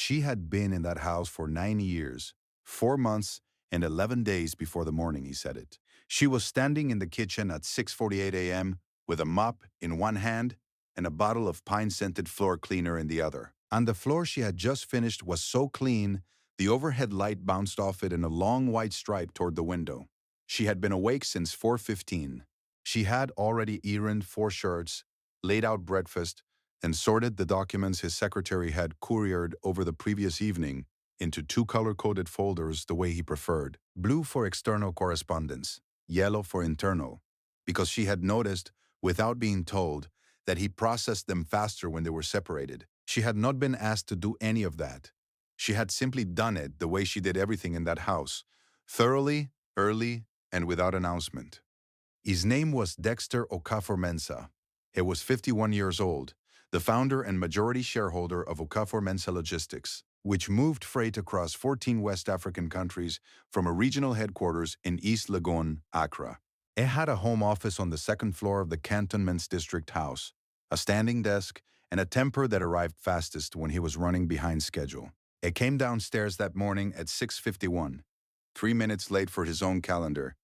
She had been in that house for 9 years, 4 months, and 11 days before the morning he said it. She was standing in the kitchen at 6:48 a.m. with a mop in one hand and a bottle of pine-scented floor cleaner in the other. And the floor she had just finished was so clean, the overhead light bounced off it in a long white stripe toward the window. She had been awake since 4:15. She had already ironed 4 shirts, laid out breakfast, and sorted the documents his secretary had couriered over the previous evening into 2 color-coded folders the way he preferred, blue for external correspondence, yellow for internal, because she had noticed, without being told, that he processed them faster when they were separated. She had not been asked to do any of that. She had simply done it the way she did everything in that house, thoroughly, early, and without announcement. His name was Dexter Okafor-Mensah. He was 51 years old, the founder and majority shareholder of Okafor-Mensah Logistics, which moved freight across 14 West African countries from a regional headquarters in East Legon, Accra. It had a home office on the second floor of the Cantonment's district house, a standing desk, and a temper that arrived fastest when he was running behind schedule. It came downstairs that morning at 6:51, 3 minutes late for his own calendar.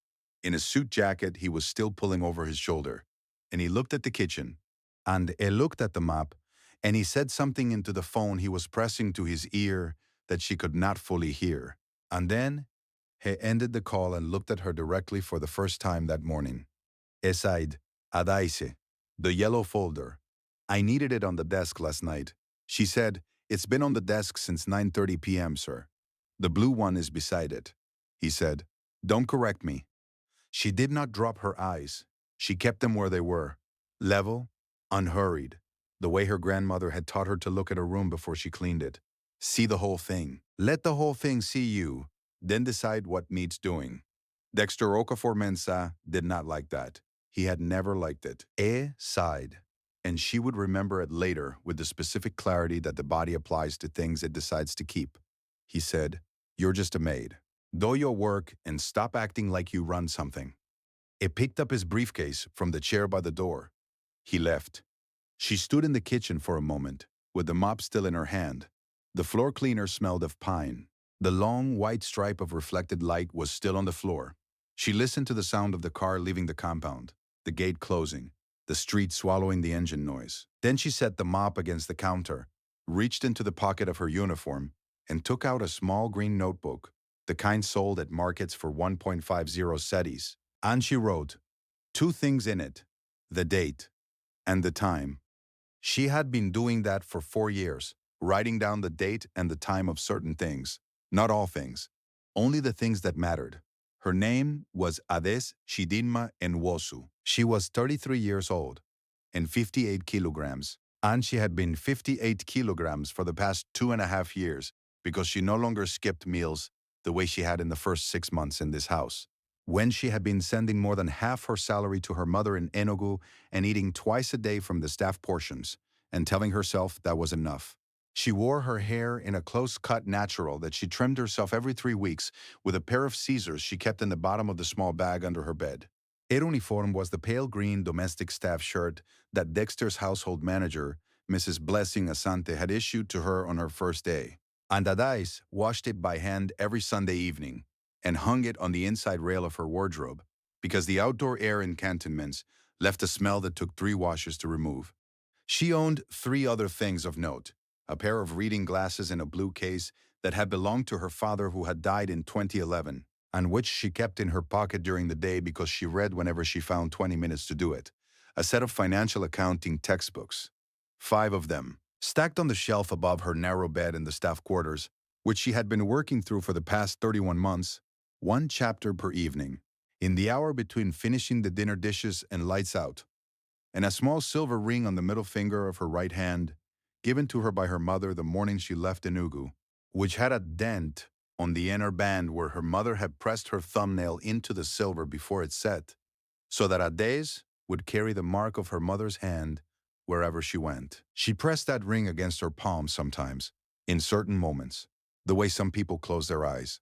In a suit jacket he was still pulling over his shoulder, and he looked at the kitchen, and he looked at the map, and he said something into the phone he was pressing to his ear that she could not fully hear. And then he ended the call and looked at her directly for the first time that morning. He sighed, "Adaise, the yellow folder. I needed it on the desk last night." She said, "It's been on the desk since 9:30 p.m., sir. The blue one is beside it." He said, "Don't correct me." She did not drop her eyes. She kept them where they were, level, unhurried, the way her grandmother had taught her to look at a room before she cleaned it. See the whole thing. Let the whole thing see you, then decide what needs doing. Dexter Okafor-Mensah did not like that. He had never liked it. Sighed, and she would remember it later with the specific clarity that the body applies to things it decides to keep. He said, "You're just a maid. Do your work and stop acting like you run something." He picked up his briefcase from the chair by the door. He left. She stood in the kitchen for a moment, with the mop still in her hand. The floor cleaner smelled of pine. The long, white stripe of reflected light was still on the floor. She listened to the sound of the car leaving the compound, the gate closing, the street swallowing the engine noise. Then she set the mop against the counter, reached into the pocket of her uniform, and took out a small green notebook, the kind sold at markets for 1.50 cedis. And she wrote 2 things in it, the date and the time. She had been doing that for 4 years, writing down the date and the time of certain things. Not all things, only the things that mattered. Her name was Ades Chidinma Nwosu. She was 33 years old and 58 kilograms, and she had been 58 kilograms for the past 2.5 years because she no longer skipped meals the way she had in the first 6 months in this house, when she had been sending more than half her salary to her mother in Enugu and eating twice a day from the staff portions, and telling herself that was enough. She wore her hair in a close-cut natural that she trimmed herself every 3 weeks with a pair of scissors she kept in the bottom of the small bag under her bed. Her uniform was the pale green domestic staff shirt that Dexter's household manager, Mrs. Blessing Asante, had issued to her on her first day. And Adais washed it by hand every Sunday evening and hung it on the inside rail of her wardrobe because the outdoor air in cantonments left a smell that took 3 washes to remove. She owned 3 other things of note: a pair of reading glasses in a blue case that had belonged to her father who had died in 2011, and which she kept in her pocket during the day because she read whenever she found 20 minutes to do it, a set of financial accounting textbooks, 5 of them, stacked on the shelf above her narrow bed in the staff quarters, which she had been working through for the past 31 months, 1 chapter per evening, in the hour between finishing the dinner dishes and lights out, and a small silver ring on the middle finger of her right hand, given to her by her mother the morning she left Enugu, which had a dent on the inner band where her mother had pressed her thumbnail into the silver before it set, so that Ades would carry the mark of her mother's hand wherever she went. She pressed that ring against her palm sometimes, in certain moments, the way some people close their eyes.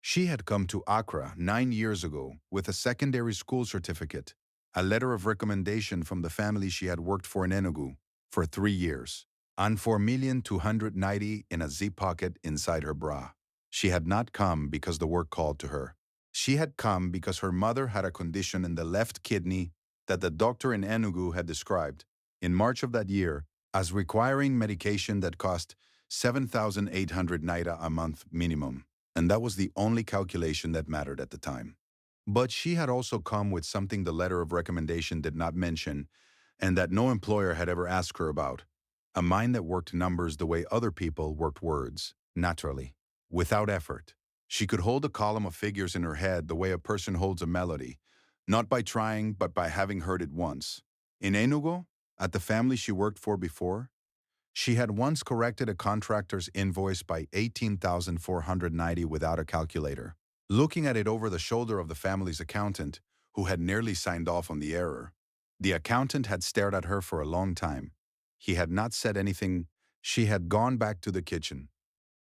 She had come to Accra 9 years ago with a secondary school certificate, a letter of recommendation from the family she had worked for in Enugu for 3 years. and 4,290,000 in a zip pocket inside her bra. She had not come because the work called to her. She had come because her mother had a condition in the left kidney that the doctor in Enugu had described in March of that year as requiring medication that cost 7,800 naira a month minimum, and that was the only calculation that mattered at the time. But she had also come with something the letter of recommendation did not mention and that no employer had ever asked her about, a mind that worked numbers the way other people worked words, naturally, without effort. She could hold a column of figures in her head the way a person holds a melody, not by trying but by having heard it once. In Enugu, at the family she worked for before, she had once corrected a contractor's invoice by 18,490 without a calculator, looking at it over the shoulder of the family's accountant, who had nearly signed off on the error. The accountant had stared at her for a long time. He had not said anything. She had gone back to the kitchen.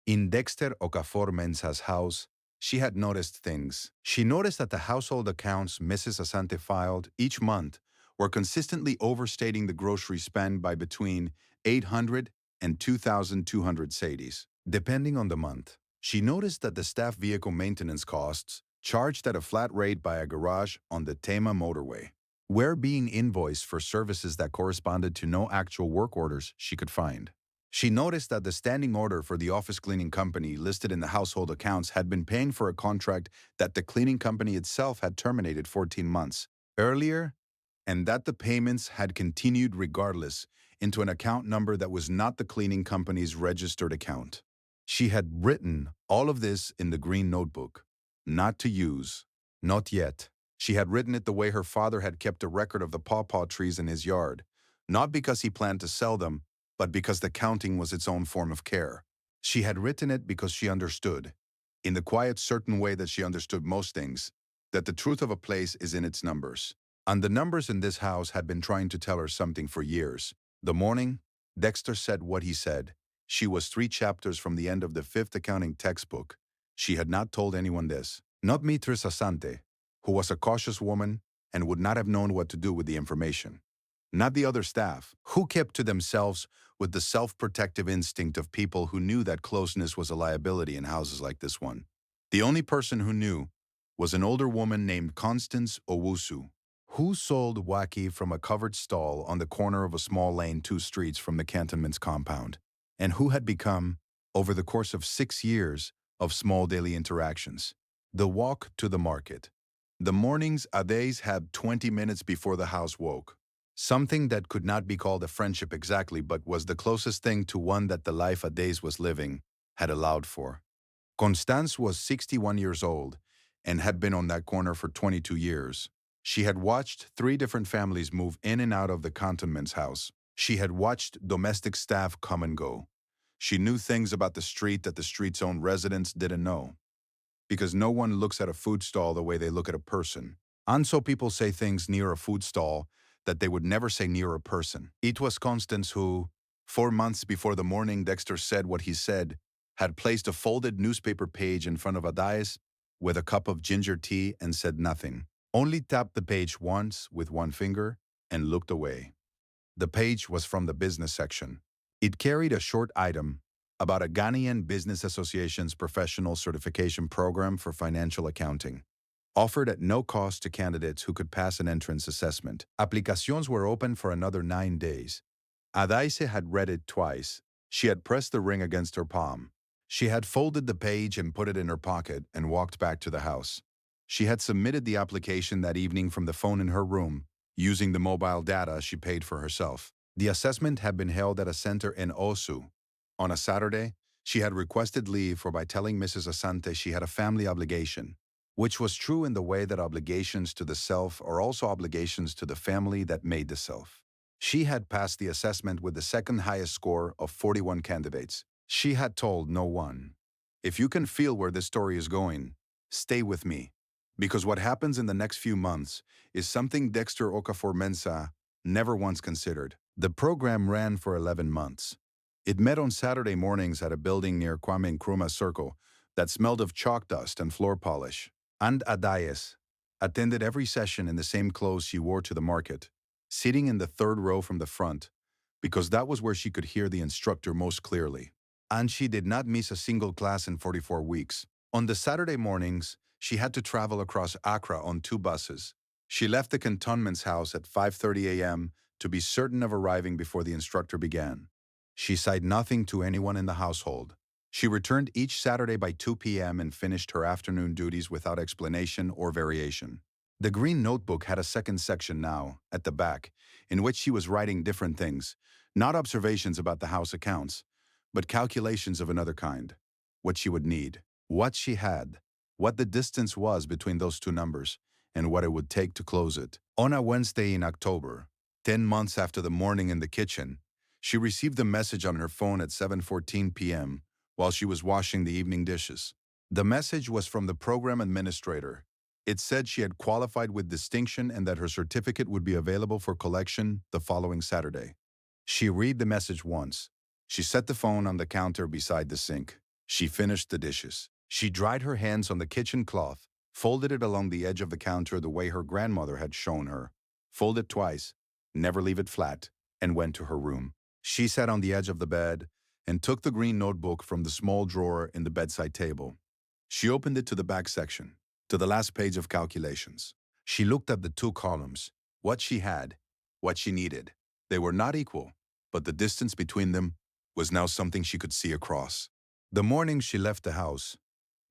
In Dexter Okafor Mensah's house, she had noticed things. She noticed that the household accounts Mrs. Asante filed each month were consistently overstating the grocery spend by between 800 and 2,200 cedis, depending on the month. She noticed that the staff vehicle maintenance costs, charged at a flat rate by a garage on the Tema motorway, were being invoiced for services that corresponded to no actual work orders she could find. She noticed that the standing order for the office cleaning company listed in the household accounts had been paying for a contract that the cleaning company itself had terminated 14 months earlier, and that the payments had continued regardless into an account number that was not the cleaning company's registered account. She had written all of this in the green notebook, not to use, not yet. She had written it the way her father had kept a record of the pawpaw trees in his yard, not because he planned to sell them, but because the counting was its own form of care. She had written it because she understood, in the quiet, certain way that she understood most things, that the truth of a place is in its numbers. And the numbers in this house had been trying to tell her something for years. The morning Dexter said what he said, she was 3 chapters from the end of the 5th accounting textbook. She had not told anyone this, not Mistress Asante, who was a cautious woman and would not have known what to do with the information. Not the other staff, who kept to themselves with the self-protective instinct of people who knew that closeness was a liability in houses like this one. The only person who knew was an older woman named Constance Owusu, who sold waki from a covered stall on the corner of a small lane 2 streets from the cantonment's compound, and who had become, over the course of 6 years of small daily interactions, the walk to the market. The mornings Ades had 20 minutes before the house woke. Something that could not be called a friendship exactly, but was the closest thing to one that the life Ades was living had allowed for. Constance was 61 years old and had been on that corner for 22 years. She had watched 3 different families move in and out of the cantonment's house. She had watched domestic staff come and go. She knew things about the street that the street's own residents didn't know, because no one looks at a food stall the way they look at a person. And so people say things near a food stall that they would never say near a person. It was Constance who, 4 months before the morning Dexter said what he said, had placed a folded newspaper page in front of Adais with a cup of ginger tea and said nothing. Only tapped the page once with one finger and looked away. The page was from the business section. It carried a short item about a Ghanaian Business Association's professional certification program for financial accounting, offered at no cost to candidates who could pass an entrance assessment. Applications were open for another 9 days. Adaise had read it twice. She had pressed the ring against her palm. She had folded the page and put it in her pocket and walked back to the house. She had submitted the application that evening from the phone in her room, using the mobile data she paid for herself. The assessment had been held at a center in Osu. On a Saturday, she had requested leave for by telling Mrs. Asante she had a family obligation, which was true in the way that obligations to the self are also obligations to the family that made the self. She had passed the assessment with the second highest score of 41 candidates. She had told no one, "If you can feel where this story is going, stay with me, because what happens in the next few months is something Dexter Okafor Mensah never once considered." The program ran for 11 months. It met on Saturday mornings at a building near Kwame Nkrumah Circle that smelled of chalk dust and floor polish. And Adais attended every session in the same clothes she wore to the market, sitting in the 3rd row from the front, because that was where she could hear the instructor most clearly. And she did not miss a single class in 44 weeks. On the Saturday mornings, she had to travel across Accra on 2 buses. She left the cantonment's house at 5:30 a.m. to be certain of arriving before the instructor began. She said nothing to anyone in the household. She returned each Saturday by 2 p.m. and finished her afternoon duties without explanation or variation. The green notebook had a second section now, at the back, in which she was writing different things, not observations about the house accounts, but calculations of another kind. What she would need, what she had, what the distance was between those two numbers, and what it would take to close it. On a Wednesday in October, 10 months after the morning in the kitchen, she received a message on her phone at 7:14 p.m. while she was washing the evening dishes. The message was from the program administrator. It said she had qualified with distinction and that her certificate would be available for collection the following Saturday. She read the message once. She set the phone on the counter beside the sink. She finished the dishes. She dried her hands on the kitchen cloth, folded it along the edge of the counter the way her grandmother had shown her, folded twice, never leave it flat, and went to her room. She sat on the edge of the bed and took the green notebook from the small drawer in the bedside table. She opened it to the back section, to the last page of calculations. She looked at the 2 columns, what she had, what she needed. They were not equal, but the distance between them was now something she could see across. The morning she left the house,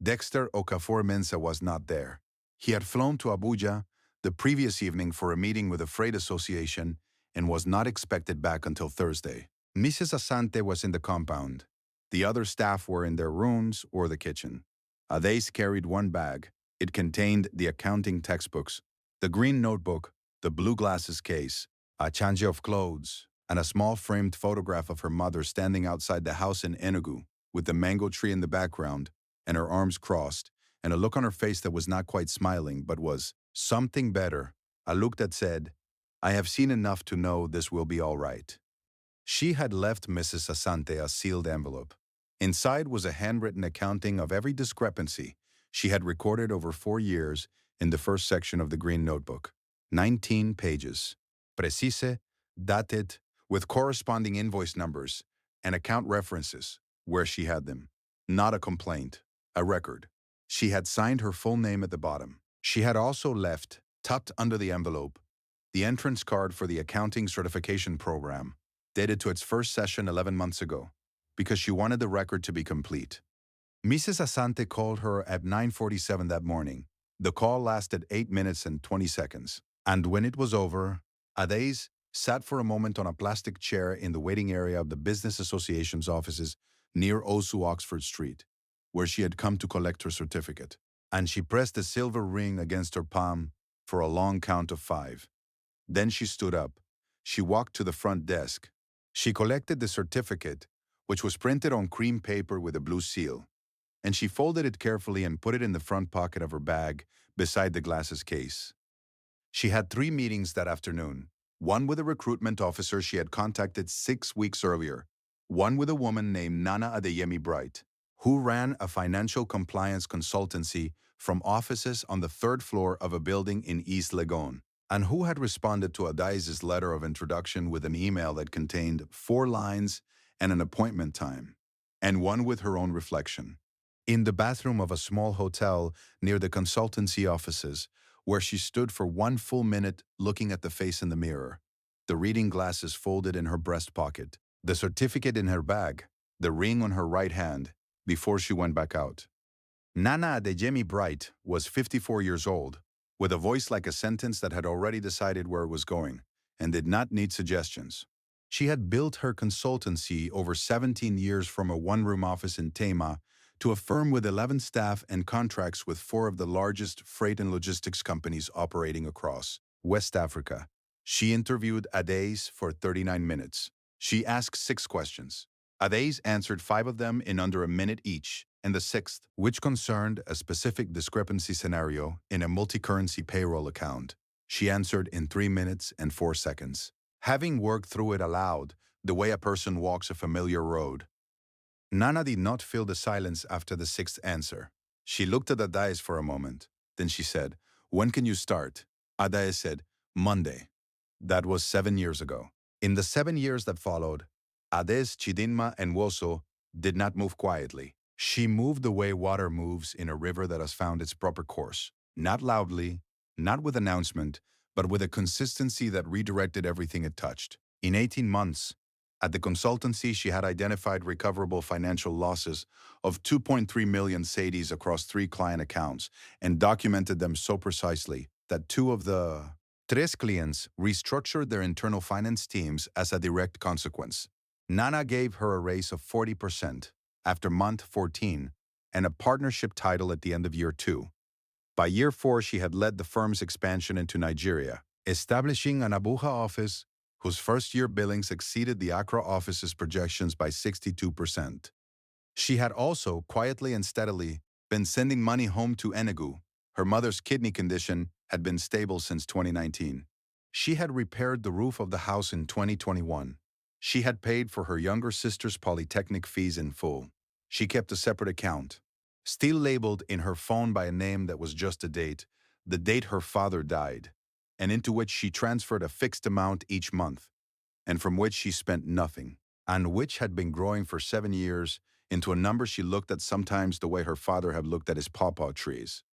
Dexter Okafor Mensah was not there. He had flown to Abuja the previous evening for a meeting with the Freight Association and was not expected back until Thursday. Mrs. Asante was in the compound. The other staff were in their rooms or the kitchen. Ades carried one bag. It contained the accounting textbooks, the green notebook, the blue glasses case, a change of clothes, and a small framed photograph of her mother standing outside the house in Enugu, with the mango tree in the background, and her arms crossed, and a look on her face that was not quite smiling, but was something better, a look that said, "I have seen enough to know this will be all right." She had left Mrs. Asante a sealed envelope. Inside was a handwritten accounting of every discrepancy she had recorded over 4 years in the first section of the green notebook. 19 pages. Precise, dated, with corresponding invoice numbers and account references where she had them. Not a complaint, a record. She had signed her full name at the bottom. She had also left, tucked under the envelope, the entrance card for the accounting certification program, dated to its first session 11 months ago, because she wanted the record to be complete. Mrs. Asante called her at 9:47 that morning. The call lasted 8 minutes and 20 seconds. And when it was over, Ades sat for a moment on a plastic chair in the waiting area of the Business Association's offices near Osu Oxford Street, where she had come to collect her certificate. And she pressed the silver ring against her palm for a long count of 5. Then she stood up. She walked to the front desk. She collected the certificate, which was printed on cream paper with a blue seal, and she folded it carefully and put it in the front pocket of her bag beside the glasses case. She had 3 meetings that afternoon, one with a recruitment officer she had contacted 6 weeks earlier, one with a woman named Nana Adeyemi Bright, who ran a financial compliance consultancy from offices on the 3rd floor of a building in East Legon, and who had responded to Adai's letter of introduction with an email that contained 4 lines and an appointment time, and one with her own reflection. In the bathroom of a small hotel near the consultancy offices, where she stood for 1 full minute looking at the face in the mirror, the reading glasses folded in her breast pocket, the certificate in her bag, the ring on her right hand, before she went back out. Nana Adeyemi Bright was 54 years old, with a voice like a sentence that had already decided where it was going, and did not need suggestions. She had built her consultancy over 17 years from a one-room office in Tema to a firm with 11 staff and contracts with 4 of the largest freight and logistics companies operating across West Africa. She interviewed Ades for 39 minutes. She asked 6 questions. Ades answered 5 of them in under a minute each, and the 6th, which concerned a specific discrepancy scenario in a multi-currency payroll account, she answered in 3 minutes and 4 seconds. Having worked through it aloud, the way a person walks a familiar road, Nana did not fill the silence after the 6th answer. She looked at Ades for a moment. Then she said, "When can you start?" Ades said, "Monday." That was 7 years ago. In the 7 years that followed, Ades, Chidinma, and Woso did not move quietly. She moved the way water moves in a river that has found its proper course. Not loudly, not with announcement, but with a consistency that redirected everything it touched. In 18 months, at the consultancy, she had identified recoverable financial losses of 2.3 million cedis across 3 client accounts and documented them so precisely that 2 of the tres clients restructured their internal finance teams as a direct consequence. Nana gave her a raise of 40% after month 14 and a partnership title at the end of year 2. By year 4, she had led the firm's expansion into Nigeria, establishing an Abuja office whose first-year billings exceeded the Accra office's projections by 62%. She had also, quietly and steadily, been sending money home to Enugu. Her mother's kidney condition had been stable since 2019. She had repaired the roof of the house in 2021. She had paid for her younger sister's polytechnic fees in full. She kept a separate account, still labeled in her phone by a name that was just a date, the date her father died, and into which she transferred a fixed amount each month, and from which she spent nothing, and which had been growing for 7 years into a number she looked at sometimes the way her father had looked at his pawpaw trees.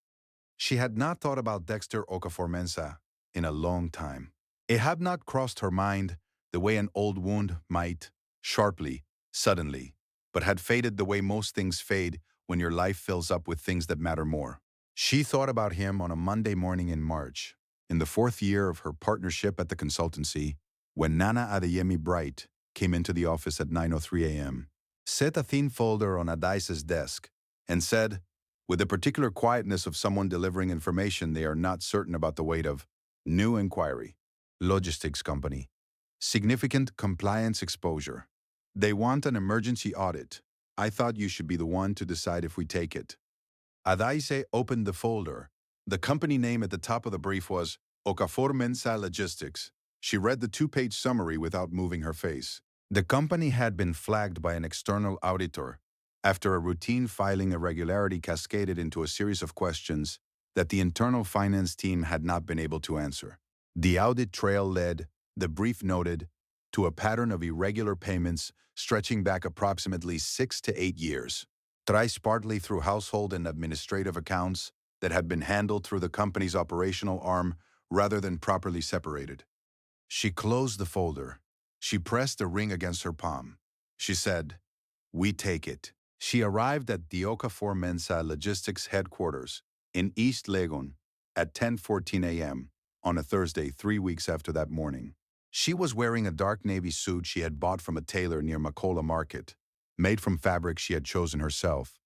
She had not thought about Dexter Okafor-Mensah in a long time. It had not crossed her mind the way an old wound might, sharply, suddenly, but had faded the way most things fade when your life fills up with things that matter more. She thought about him on a Monday morning in March, in the 4th year of her partnership at the consultancy, when Nana Adeyemi Bright came into the office at 9:03 a.m., set a thin folder on Adaise's desk, and said, with the particular quietness of someone delivering information they are not certain about the weight of, new inquiry, logistics company, significant compliance exposure. They want an emergency audit. I thought you should be the one to decide if we take it. Adaise opened the folder. The company name at the top of the brief was Okafor-Mensah Logistics. She read the 2-page summary without moving her face. The company had been flagged by an external auditor after a routine filing irregularity cascaded into a series of questions that the internal finance team had not been able to answer. The audit trail led, the brief noted, to a pattern of irregular payments stretching back approximately 6 to 8 years, traced partly through household and administrative accounts that had been handled through the company's operational arm rather than properly separated. She closed the folder. She pressed a ring against her palm. She said, "We take it." She arrived at the Okafor-Mensah Logistics headquarters in East Legon at 10:14 a.m. on a Thursday 3 weeks after that morning. She was wearing a dark navy suit she had bought from a tailor near Makola Market, made from fabric she had chosen herself,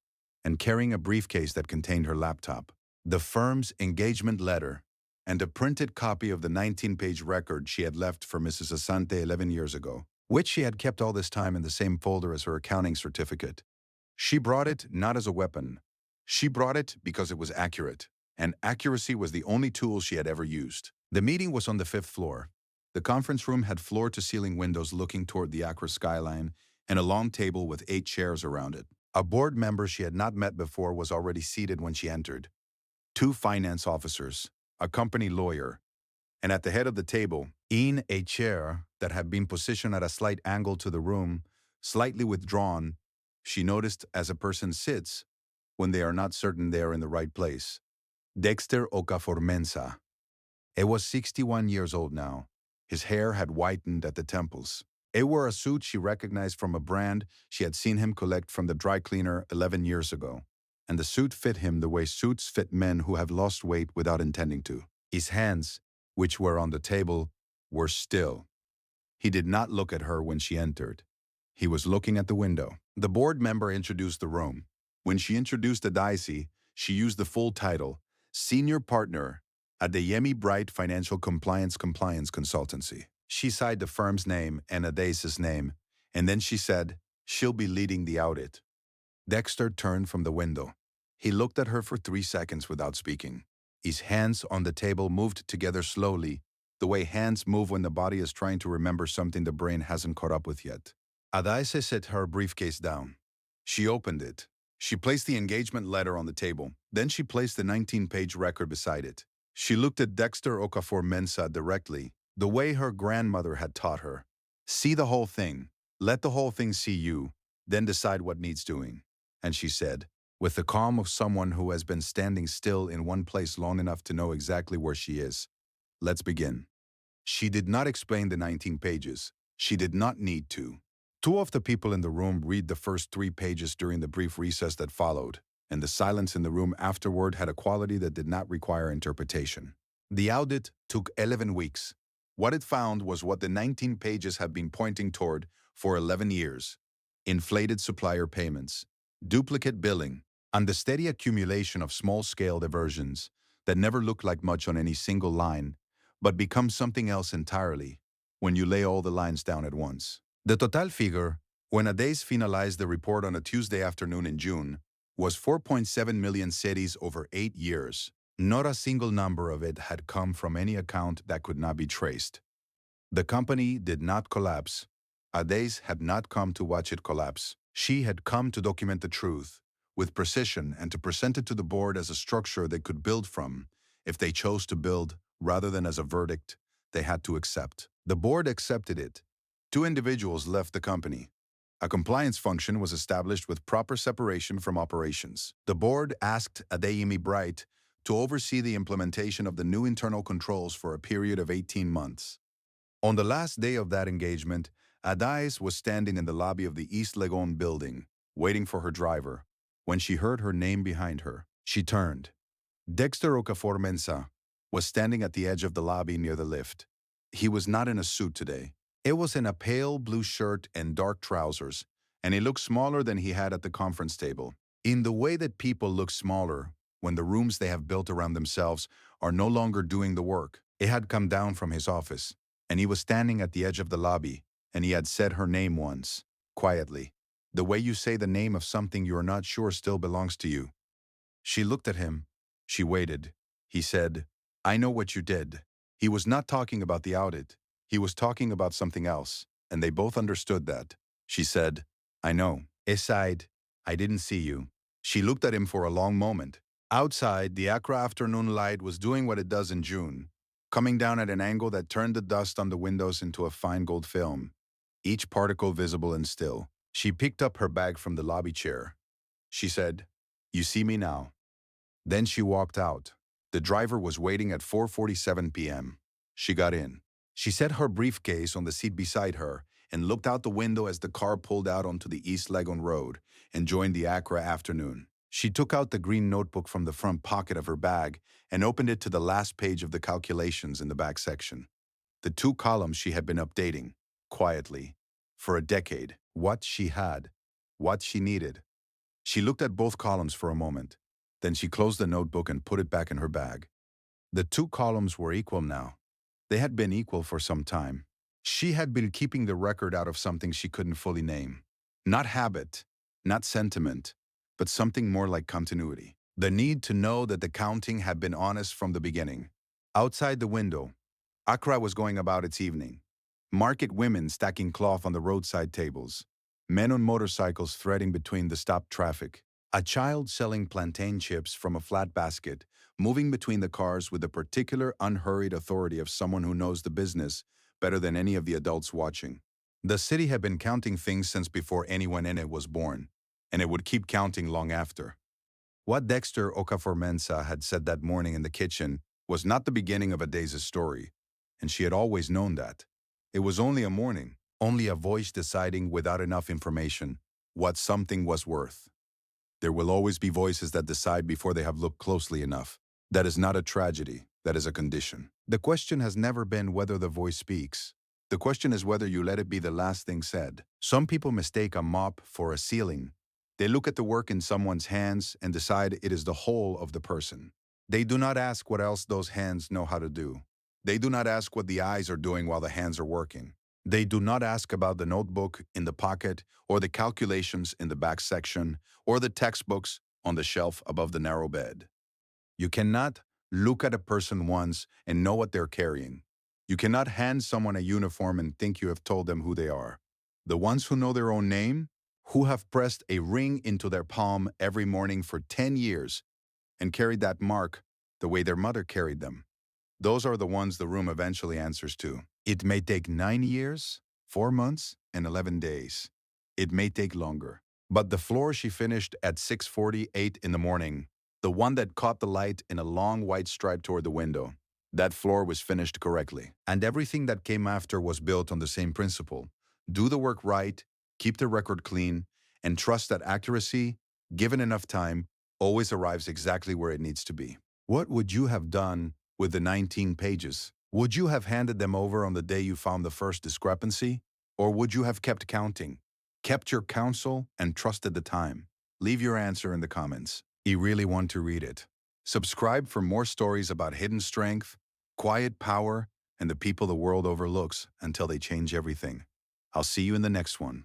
and carrying a briefcase that contained her laptop, the firm's engagement letter, and a printed copy of the 19-page record she had left for Mrs. Asante 11 years ago, which she had kept all this time in the same folder as her accounting certificate. She brought it not as a weapon. She brought it because it was accurate, and accuracy was the only tool she had ever used. The meeting was on the 5th floor. The conference room had floor-to-ceiling windows looking toward the Accra skyline and a long table with 8 chairs around it. A board member she had not met before was already seated when she entered. 2 finance officers, a company lawyer, and at the head of the table, in a chair that had been positioned at a slight angle to the room, slightly withdrawn, she noticed as a person sits when they are not certain they are in the right place. Dexter Okafor-Mensah. He was 61 years old now. His hair had whitened at the temples. He wore a suit she recognized from a brand she had seen him collect from the dry cleaner 11 years ago, and the suit fit him the way suits fit men who have lost weight without intending to. His hands, which were on the table, were still. He did not look at her when she entered. He was looking at the window. The board member introduced the room. When she introduced Adaise, she used the full title, Senior Partner at the Yemi Bright Financial Compliance Consultancy. She signed the firm's name and Adaise's name, and then she said, "She'll be leading the audit." Dexter turned from the window. He looked at her for 3 seconds without speaking. His hands on the table moved together slowly, the way hands move when the body is trying to remember something the brain hasn't caught up with yet. Adaise set her briefcase down. She opened it. She placed the engagement letter on the table. Then she placed the 19-page record beside it. She looked at Dexter Okafor-Mensah directly, the way her grandmother had taught her. See the whole thing. Let the whole thing see you, then decide what needs doing. And she said, with the calm of someone who has been standing still in one place long enough to know exactly where she is. Let's begin. She did not explain the 19 pages. She did not need to. Two of the people in the room read the first 3 pages during the brief recess that followed, and the silence in the room afterward had a quality that did not require interpretation. The audit took 11 weeks. What it found was what the 19 pages had been pointing toward for 11 years. Inflated supplier payments, duplicate billing, and the steady accumulation of small-scale diversions that never look like much on any single line, but become something else entirely when you lay all the lines down at once. The total figure, when Adays finalized the report on a Tuesday afternoon in June, was 4.7 million cities over 8 years. Not a single number of it had come from any account that could not be traced. The company did not collapse. Adays had not come to watch it collapse. She had come to document the truth with precision and to present it to the board as a structure they could build from if they chose to build, rather than as a verdict they had to accept. The board accepted it. 2 individuals left the company. A compliance function was established with proper separation from operations. The board asked Adeyemi Bright to oversee the implementation of the new internal controls for a period of 18 months. On the last day of that engagement, Adays was standing in the lobby of the East Legon building, waiting for her driver, when she heard her name behind her. She turned. Dexter Okafor Mensah was standing at the edge of the lobby near the lift. He was not in a suit today. It was in a pale blue shirt and dark trousers, and he looked smaller than he had at the conference table. In the way that people look smaller when the rooms they have built around themselves are no longer doing the work. It had come down from his office, and he was standing at the edge of the lobby, and he had said her name once, quietly. The way you say the name of something you are not sure still belongs to you. She looked at him. She waited. He said, I know what you did. He was not talking about the audit. He was talking about something else, and they both understood that. She said, I know. He sighed, I didn't see you. She looked at him for a long moment. Outside, the Accra afternoon light was doing what it does in June, coming down at an angle that turned the dust on the windows into a fine gold film, each particle visible and still. She picked up her bag from the lobby chair. She said, You see me now. Then she walked out. The driver was waiting at 4:47 p.m. She got in. She set her briefcase on the seat beside her and looked out the window as the car pulled out onto the East Legon Road and joined the Accra afternoon. She took out the green notebook from the front pocket of her bag and opened it to the last page of the calculations in the back section. The 2 columns she had been updating, quietly, for a decade. What she had, what she needed. She looked at both columns for a moment. Then she closed the notebook and put it back in her bag. The 2 columns were equal now. They had been equal for some time. She had been keeping the record out of something she couldn't fully name. Not habit, not sentiment, but something more like continuity. The need to know that the counting had been honest from the beginning. Outside the window, Accra was going about its evening. Market women stacking cloth on the roadside tables. Men on motorcycles threading between the stopped traffic. A child selling plantain chips from a flat basket, moving between the cars with the particular unhurried authority of someone who knows the business better than any of the adults watching. The city had been counting things since before anyone in it was born, and it would keep counting long after. What Dexter Okafor Mensah had said that morning in the kitchen was not the beginning of Aday's story, and she had always known that. It was only a morning, only a voice deciding without enough information what something was worth. There will always be voices that decide before they have looked closely enough. That is not a tragedy, that is a condition. The question has never been whether the voice speaks. The question is whether you let it be the last thing said. Some people mistake a mop for a ceiling. They look at the work in someone's hands and decide it is the whole of the person. They do not ask what else those hands know how to do. They do not ask what the eyes are doing while the hands are working. They do not ask about the notebook in the pocket or the calculations in the back section or the textbooks on the shelf above the narrow bed. You cannot look at a person once and know what they're carrying. You cannot hand someone a uniform and think you have told them who they are. The ones who know their own name, who have pressed a ring into their palm every morning for 10 years and carried that mark the way their mother carried them. Those are the ones the room eventually answers to. It may take 9 years, 4 months and 11 days. It may take longer. But the floor she finished at 6:48 in the morning, the one that caught the light in a long white stripe toward the window, that floor was finished correctly. And everything that came after was built on the same principle. Do the work right, keep the record clean, and trust that accuracy, given enough time, always arrives exactly where it needs to be. What would you have done with the 19 pages? Would you have handed them over on the day you found the first discrepancy? Or would you have kept counting, kept your counsel, and trusted the time? Leave your answer in the comments. You really want to read it. Subscribe for more stories about hidden strength, quiet power, and the people the world overlooks until they change everything. I'll see you in the next one.